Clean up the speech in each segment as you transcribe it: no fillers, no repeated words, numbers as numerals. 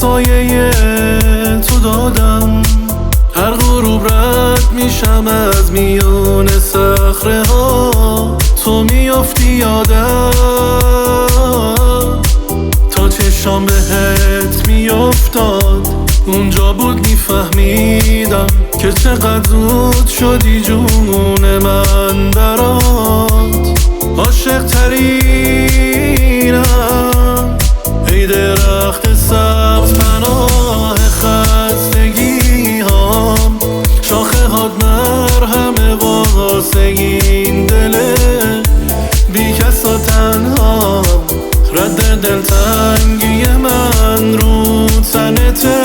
سایه تو دادم. هر غروب رد میشم از میون صخره ها، تو میافتی یادم. تا چشام بهت میافتاد اونجا بود میفهمیدم که چقدر زود شدی جون من برات. عاشق ترینم ای درخت سبز، پناه خستگی هام. شاخه هات مرهم واسه این دل بی کسا تنها. رد دلتنگی من رو تنته،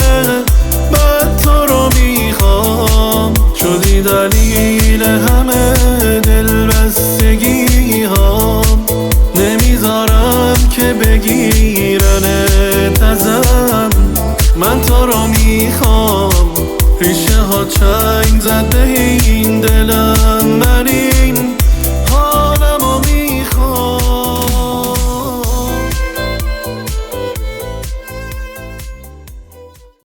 بعد تو رو میخوام. شدی دلیل همه دلبستگی هام. نمیذارم که بگیرنت ازم، من تو رو میخوام. ریشه ها چنگ زده